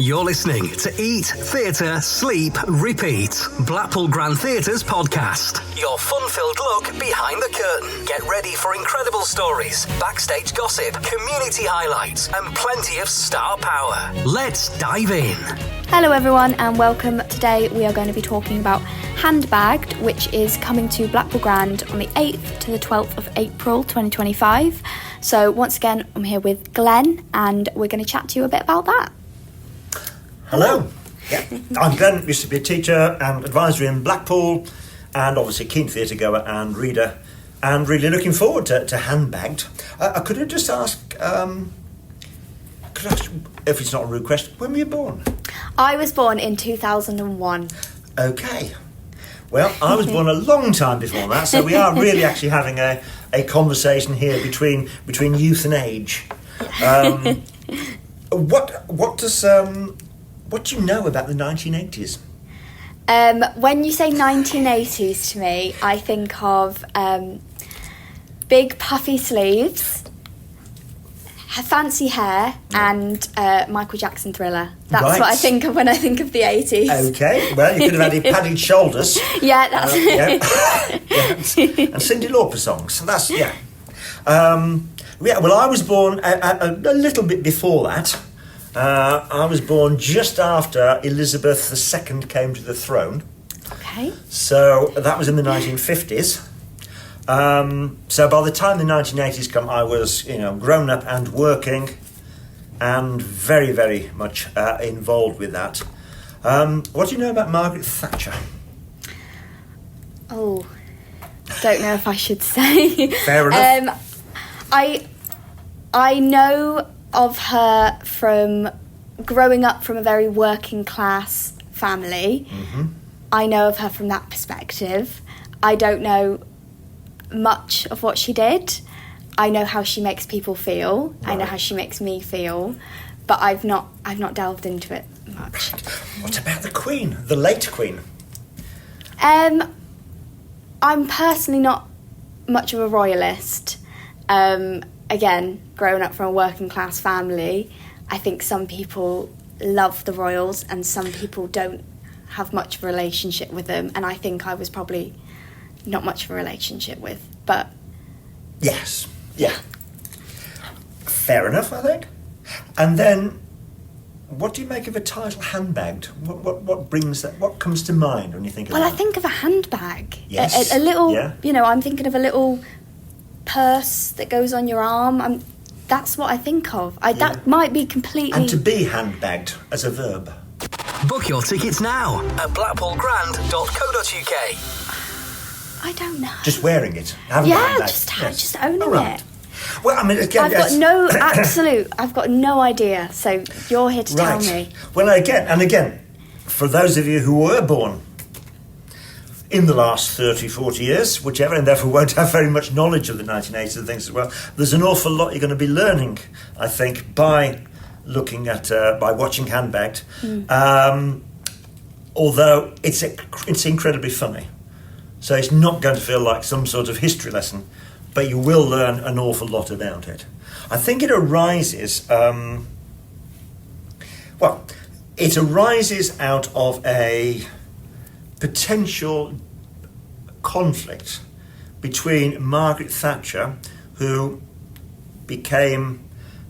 You're listening to Eat, Theatre, Sleep, Repeat, Blackpool Grand Theatre's podcast. Your fun-filled look behind the curtain. Get ready for incredible stories, backstage gossip, community highlights, and plenty of star power. Let's dive in. Hello everyone and welcome. Today we are going to be talking about Handbagged, which is coming to Blackpool Grand on the 8th to the 12th of April 2025. So once again, I'm here with Glen and we're going to chat to you a bit about that. Hello. Yeah, I'm Glen, used to be a teacher and advisor in Blackpool, and obviously keen theatre goer and reader, and really looking forward to Handbagged. Could I just ask, if it's not a rude question, when were you born? I was born in 2001. Okay. Well, I was born a long time before that, so we are really actually having a conversation here between youth and age. What do you know about the 1980s? When you say 1980s to me, I think of big puffy sleeves, fancy hair, and Michael Jackson Thriller. That's right. what I think of when I think of the 80s. Okay, well, you could have had padded shoulders. Yeah, that's and Cyndi Lauper songs. That's, yeah. Well, I was born a little bit before that. I was born just after Elizabeth II came to the throne. Okay. So that was in the 1950s. So by the time the 1980s come, I was, grown up and working, and very, very much involved with that. What do you know about Margaret Thatcher? Oh, don't know if I should say. Fair enough. I know of her from growing up from a very working class family. Mm-hmm. I know of her from that perspective. I don't know much of what she did. I know how she makes people feel. Right. I know how she makes me feel, but I've not delved into it much. What about the Queen, the late Queen? I'm personally not much of a royalist. Again, growing up from a working class family, I think some people love the royals and some people don't have much of a relationship with them, and I think I was probably not much of a relationship with, but... Yes, yeah. Fair enough, I think. And then, what do you make of a title, Handbagged? What brings that, what comes to mind when you think of that? Well, I think of a handbag. Yes. A little, yeah. I'm thinking of a little purse that goes on your arm. That's what I think of. That might be completely... And to be handbagged as a verb. Book your tickets now at blackpoolgrand.co.uk. I don't know. Just wearing it. Having a handbag. Just owning right. it. Well, I mean, again... I've got no idea, so you're here to tell me. Well, again, for those of you who were born in the last 30, 40 years, whichever, and therefore won't have very much knowledge of the 1980s and things as well, there's an awful lot you're going to be learning, I think, by looking at, by watching Handbagged. Although it's incredibly funny. So it's not going to feel like some sort of history lesson, but you will learn an awful lot about it. I think it arises, it arises out of a potential conflict between Margaret Thatcher, who became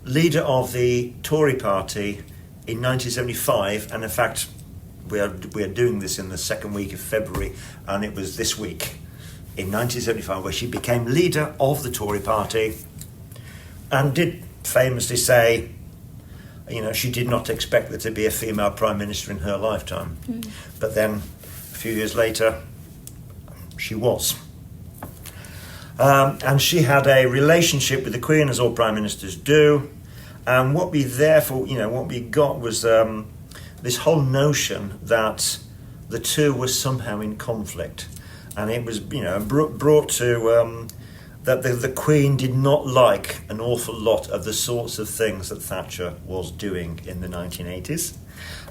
leader of the Tory party in 1975, and in fact we are doing this in the second week of February, and it was this week in 1975 where she became leader of the Tory party and did famously say, she did not expect there to be a female prime minister in her lifetime. But then a few years later she was. And she had a relationship with the Queen, as all prime ministers do. And what we got was this whole notion that the two were somehow in conflict. And it was, brought to that the Queen did not like an awful lot of the sorts of things that Thatcher was doing in the 1980s.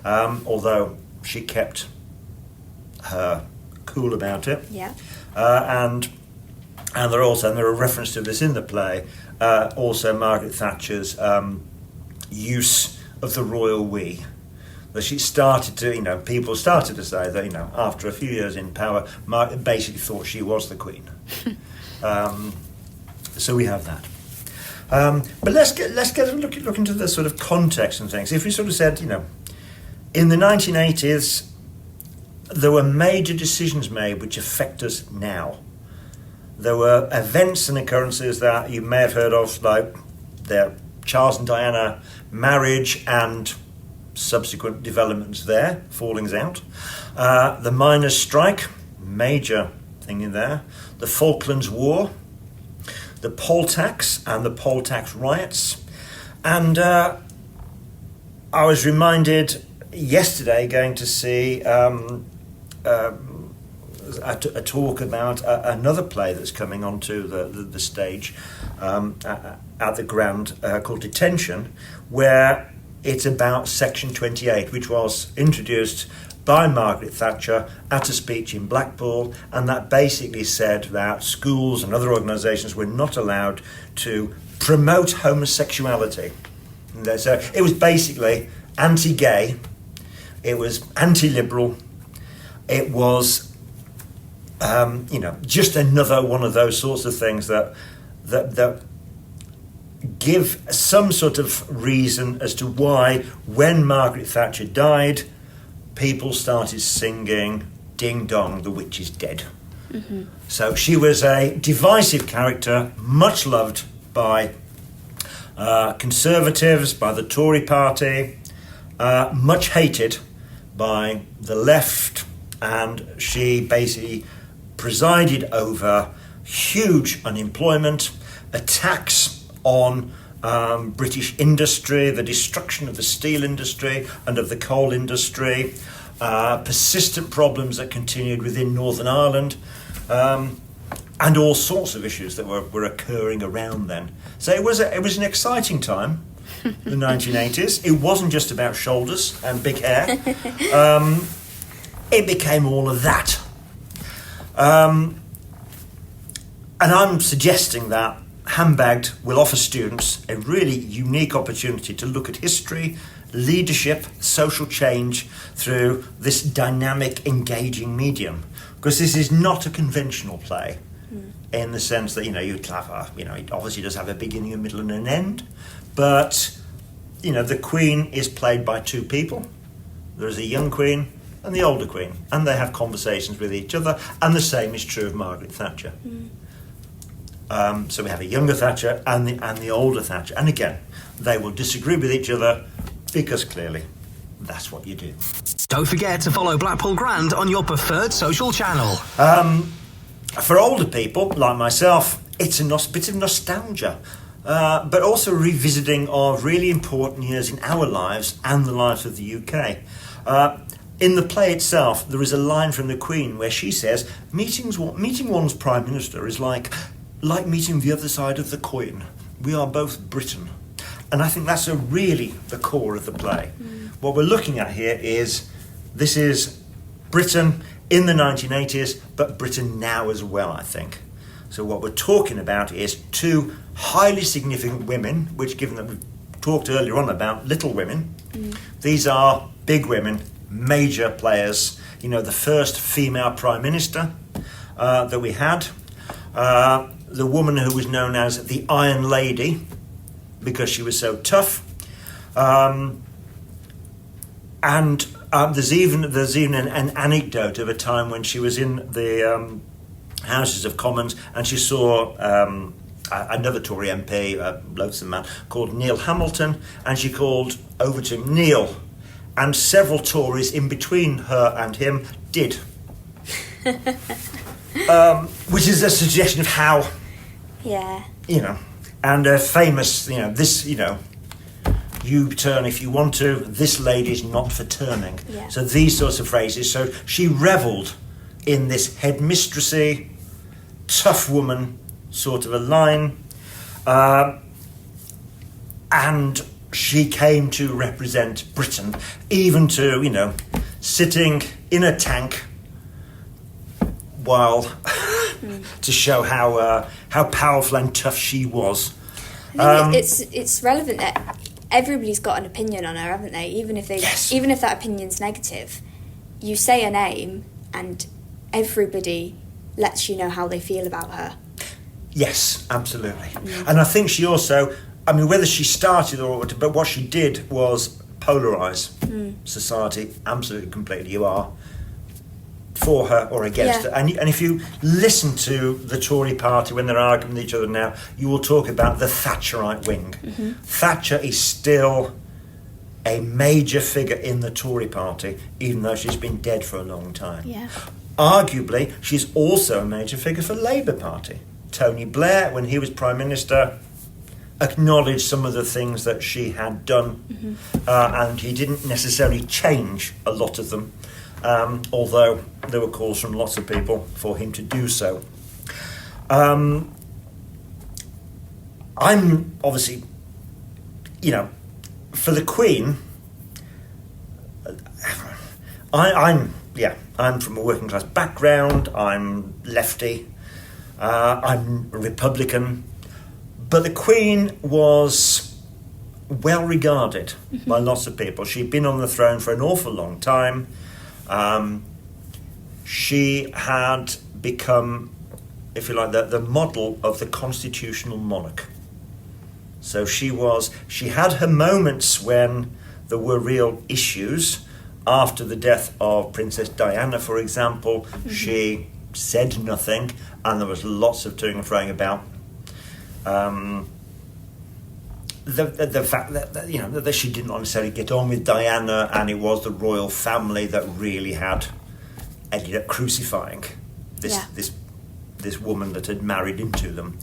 Although she kept her cool about it. Yeah. And there are references to this in the play. Also, Margaret Thatcher's use of the royal we. that she started to, people started to say that, after a few years in power, Margaret basically thought she was the Queen. So we have that. But let's get a look into the sort of context and things. If we sort of said, in the 1980s, there were major decisions made which affect us now. There were events and occurrences that you may have heard of, like the Charles and Diana marriage and subsequent developments there, fallings out. The miners' strike, major thing in there. The Falklands War, the poll tax and the poll tax riots. And I was reminded yesterday going to see a talk about another play that's coming onto the stage at the Grand called Detention, where it's about Section 28, which was introduced by Margaret Thatcher at a speech in Blackpool, and that basically said that schools and other organisations were not allowed to promote homosexuality. And so it was basically anti-gay, it was anti-liberal, it was just another one of those sorts of things that give some sort of reason as to why, when Margaret Thatcher died, people started singing "Ding Dong, the Witch is Dead." Mm-hmm. So she was a divisive character, much loved by Conservatives, by the Tory party, much hated by the left, and she basically presided over huge unemployment, attacks on British industry, the destruction of the steel industry and of the coal industry, persistent problems that continued within Northern Ireland, and all sorts of issues that were occurring around then. So it was an exciting time, the 1980s. It wasn't just about shoulders and big hair. It became all of that. And I'm suggesting that Handbagged will offer students a really unique opportunity to look at history, leadership, social change through this dynamic, engaging medium. Because this is not a conventional play in the sense that, you'd have it obviously does have a beginning, a middle and an end, but, the Queen is played by two people. There's a young Queen and the older Queen, and they have conversations with each other, and the same is true of Margaret Thatcher. So we have a younger Thatcher and the older Thatcher, and again, they will disagree with each other because clearly that's what you do. Don't forget to follow Blackpool Grand on your preferred social channel. For older people like myself, it's a bit of nostalgia, but also revisiting of really important years in our lives and the lives of the UK. In the play itself, there is a line from the Queen where she says, meeting one's Prime Minister is like meeting the other side of the coin. We are both Britain. And I think that's really the core of the play. What we're looking at here is, this is Britain in the 1980s, but Britain now as well, I think. So what we're talking about is two highly significant women, which, given that we've talked earlier on about Little Women, these are big women, major players. The first female Prime Minister that we had, the woman who was known as the Iron Lady because she was so tough, and there's even an anecdote of a time when she was in the Houses of Commons and she saw another Tory MP, a loathsome man called Neil Hamilton, and she called over to him, "Neil," and several Tories in between her and him did. Which is a suggestion of how, and a famous, you turn if you want to, this lady's not for turning. Yeah. So these sorts of phrases. So she revelled in this headmistressy, tough woman sort of a line, and she came to represent Britain, even to, sitting in a tank while to show how powerful and tough she was. I think it's relevant that everybody's got an opinion on her, haven't they? Even if Yes. even if that opinion's negative, you say a name and everybody lets you know how they feel about her. Yes, absolutely. And I think she also, I mean, whether she started but what she did was polarise society absolutely completely. You are for her or against her. And if you listen to the Tory party when they're arguing with each other now, you will talk about the Thatcherite wing. Thatcher is still a major figure in the Tory party, even though she's been dead for a long time. Yeah. Arguably, she's also a major figure for Labour Party. Tony Blair, when he was Prime Minister, acknowledged some of the things that she had done, and he didn't necessarily change a lot of them, although there were calls from lots of people for him to do so. I'm obviously, for the Queen, I'm from a working class background, I'm lefty, I'm a Republican, but the Queen was well regarded by lots of people. She'd been on the throne for an awful long time. She had become, if you like, the model of the constitutional monarch. So she had her moments when there were real issues. After the death of Princess Diana, for example, she said nothing, and there was lots of toing and froing about the fact that she didn't necessarily get on with Diana, and it was the royal family that really had ended up crucifying this woman that had married into them,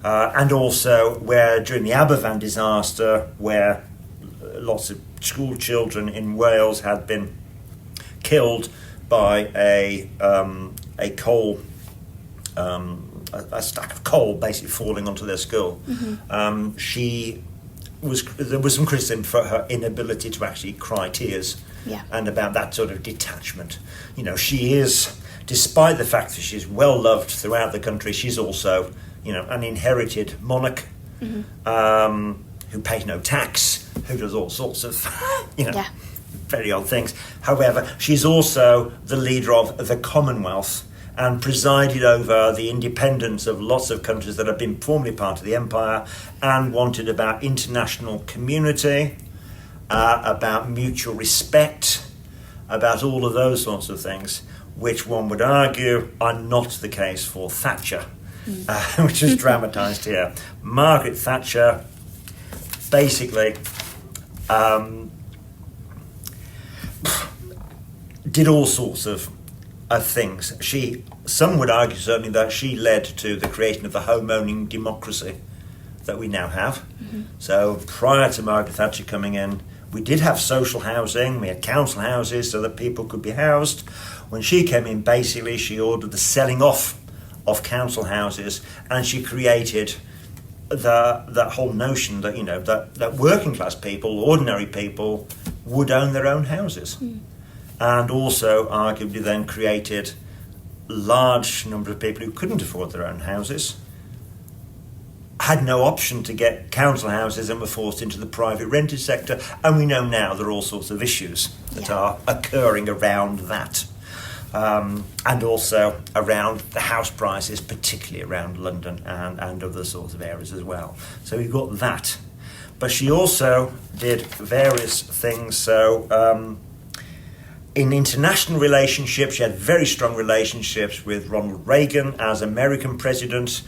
and also where during the Aberfan disaster, where lots of school children in Wales had been killed by a coal, a stack of coal basically falling onto their school. There was some criticism for her inability to actually cry tears, and about that sort of detachment. She is, despite the fact that she's well loved throughout the country, she's also, an inherited monarch. Who pays no tax, who does all sorts of, very odd things. However, she's also the leader of the Commonwealth and presided over the independence of lots of countries that have been formerly part of the empire, and wanted about international community, about mutual respect, about all of those sorts of things, which one would argue are not the case for Thatcher, which is dramatised here. Margaret Thatcher basically did all sorts of things. Some would argue certainly that she led to the creation of the home-owning democracy that we now have. So prior to Margaret Thatcher coming in, we did have social housing, we had council houses so that people could be housed. When she came in, basically she ordered the selling off of council houses, and she created that whole notion that that working class people, ordinary people, would own their own houses, and also arguably then created a large number of people who couldn't afford their own houses, had no option to get council houses, and were forced into the private rented sector. And we know now there are all sorts of issues that are occurring around that. And also around the house prices, particularly around London and other sorts of areas as well. So we've got that. But she also did various things. So in international relationships, she had very strong relationships with Ronald Reagan as American president.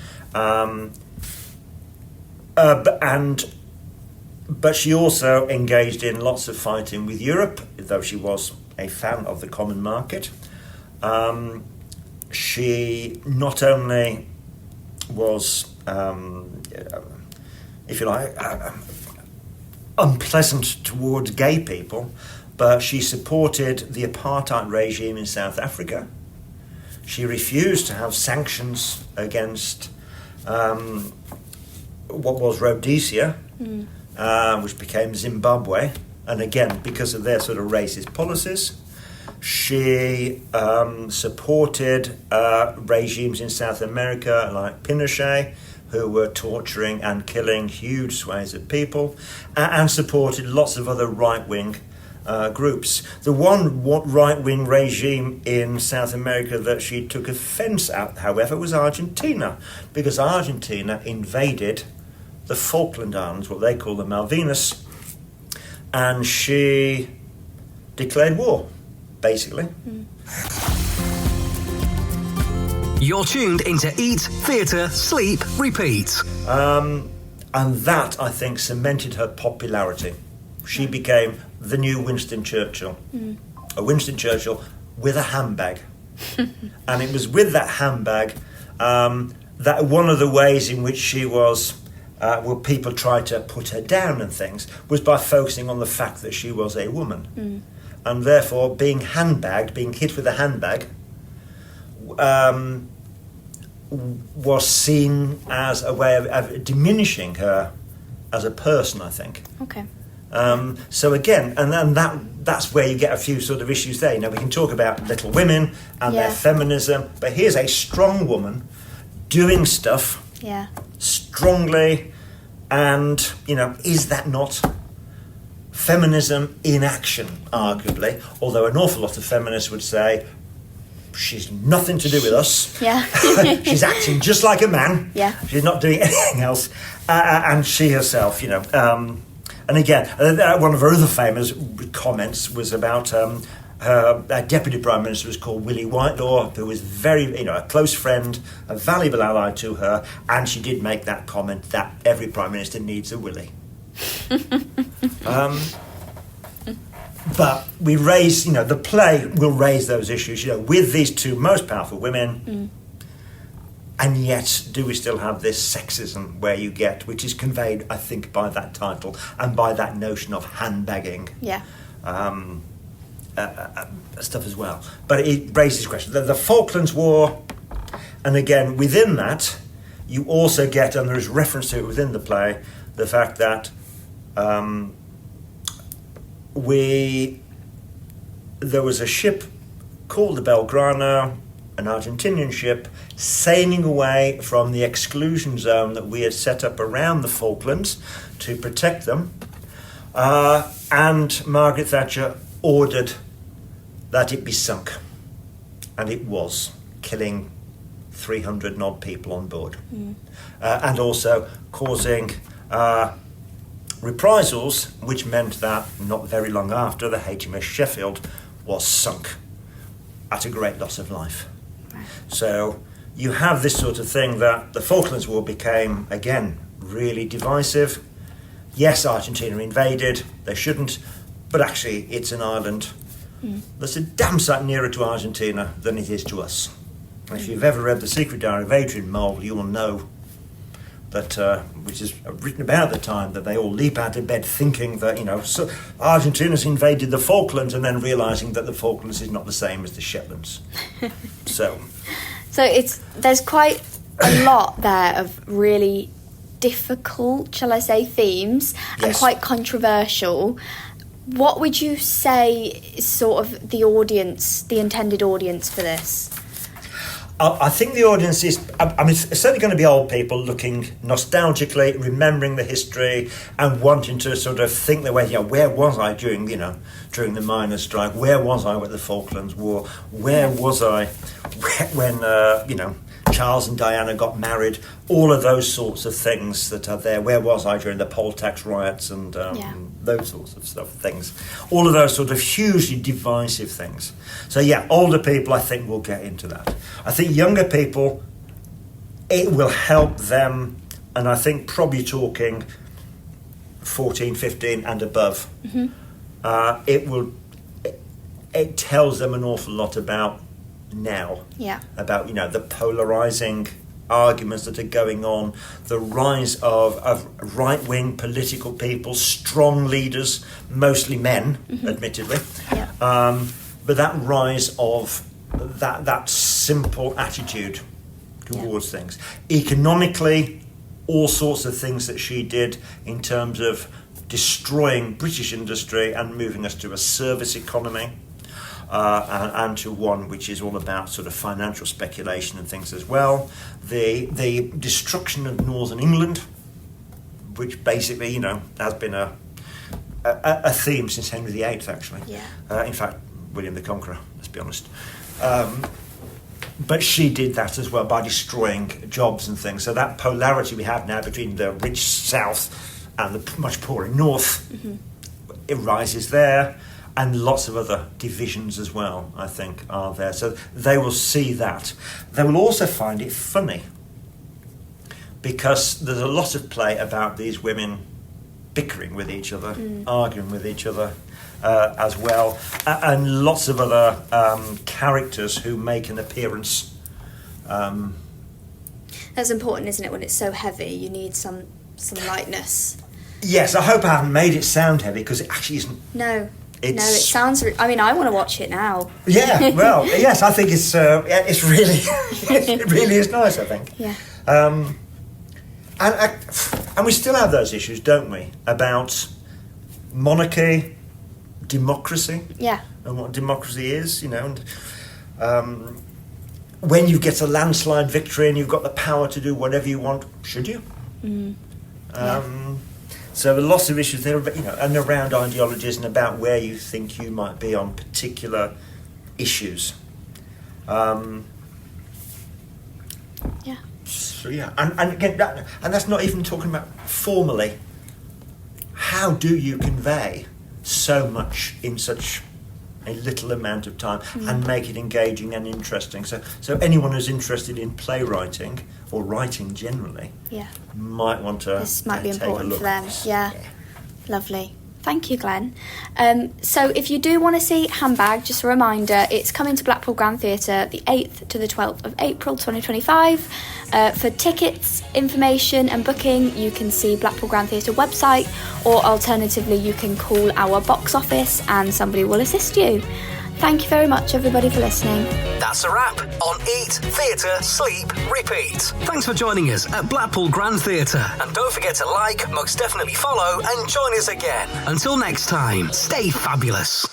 But she also engaged in lots of fighting with Europe, though she was a fan of the common market. She not only was, if you like, unpleasant towards gay people, but she supported the apartheid regime in South Africa. She refused to have sanctions against what was Rhodesia, which became Zimbabwe, and again, because of their sort of racist policies. She supported regimes in South America like Pinochet, who were torturing and killing huge swathes of people, and supported lots of other right-wing groups. The one right-wing regime in South America that she took offence at, however, was Argentina, because Argentina invaded the Falkland Islands, what they call the Malvinas, and she declared war, basically. You're tuned into Eat, Theatre, Sleep, Repeat. And that, I think, cemented her popularity. She became the new Winston Churchill. A Winston Churchill with a handbag. And it was with that handbag that one of the ways in which she was, people tried to put her down and things, was by focusing on the fact that she was a woman. And therefore, being handbagged, being hit with a handbag, was seen as a way of diminishing her as a person, I think. Okay. So again, and then that's where you get a few sort of issues there. You know, we can talk about Little Women and their feminism, but here's a strong woman doing stuff strongly, and, you know, is that not feminism in action, arguably? Although an awful lot of feminists would say, she's nothing to do with us. Yeah. She's acting just like a man. Yeah. She's not doing anything else. And she herself, you know. And again, one of her other famous comments was about her deputy prime minister was called Willie Whitelaw, who was very, you know, a close friend, a valuable ally to her. And she did make that comment that every prime minister needs a Willie. But we raise, you know, the play will raise those issues, you know, with these two most powerful women. And yet, do we still have this sexism where you get, which is conveyed, I think, by that title and by that notion of handbagging stuff as well. But it raises questions. The Falklands War, and again, within that, you also get, and there is reference to it within the play, the fact that there was a ship called the Belgrano, an Argentinian ship, sailing away from the exclusion zone that we had set up around the Falklands to protect them, and Margaret Thatcher ordered that it be sunk, and it was, killing 300 and odd people on board, and also causing reprisals, which meant that not very long after, the HMS Sheffield was sunk at a great loss of life. Right. So you have this sort of thing that the Falklands War became, again, really divisive. Yes, Argentina invaded, they shouldn't, but actually it's an island that's a damn sight nearer to Argentina than it is to us. And if you've ever read The Secret Diary of Adrian Mole, you will know that, which is written about the time, that they all leap out of bed thinking that, you know, so Argentina's invaded the Falklands, and then realising that the Falklands is not the same as the Shetlands. So there's quite a lot there of really difficult, shall I say, themes, and quite controversial. What would you say is sort of the audience, the intended audience for this? I think the audience is, I mean, it's certainly going to be old people looking nostalgically, remembering the history and wanting to sort of think their way, you know, where was I during the miners' strike? Where was I with the Falklands War? Where was I when, Charles and Diana got married? All of those sorts of things that are there. Where was I during the poll tax riots and those sorts of things? All of those sort of hugely divisive things. So yeah, older people, I think, will get into that. I think younger people, it will help them, and I think probably talking 14, 15 and above, it tells them an awful lot about now, about, you know, the polarising arguments that are going on, the rise of right-wing political people, strong leaders, mostly men, admittedly, but that rise of that simple attitude towards things. Economically, all sorts of things that she did in terms of destroying British industry and moving us to a service economy. and to one which is all about sort of financial speculation and things as well. The destruction of Northern England, which basically, has been a theme since Henry VIII, actually. Yeah. In fact, William the Conqueror, let's be honest. But she did that as well by destroying jobs and things. So that polarity we have now between the rich south and the much poorer north, it rises there. And lots of other divisions as well, I think, are there. So they will see that. They will also find it funny, because there's a lot of play about these women bickering with each other, arguing with each other as well, and lots of other characters who make an appearance. That's important, isn't it? When it's so heavy, you need some lightness. Yes, I hope I haven't made it sound heavy, because it actually isn't. No, it sounds... I mean, I want to watch it now. Yeah, well, yes, I think it's really... it really is nice, I think. Yeah. And we still have those issues, don't we? About monarchy, democracy. Yeah. And what democracy is, and when you get a landslide victory and you've got the power to do whatever you want, should you? So there are lots of issues there, and around ideologies and about where you think you might be on particular issues. Yeah. So yeah, and again, that's not even talking about formally. How do you convey so much in such a little amount of time and make it engaging and interesting? So anyone who's interested in playwriting or writing generally, might want to. This might be take a important look for them. at this. Yeah. Lovely. Thank you, Glen. So if you do want to see Handbagged, just a reminder, it's coming to Blackpool Grand Theatre the 8th to the 12th of April 2025. For tickets, information and booking, you can see Blackpool Grand Theatre website, or alternatively you can call our box office and somebody will assist you. Thank you very much, everybody, for listening. That's a wrap on Eat, Theatre, Sleep, Repeat. Thanks for joining us at Blackpool Grand Theatre. And don't forget to like, most definitely follow, and join us again. Until next time, stay fabulous.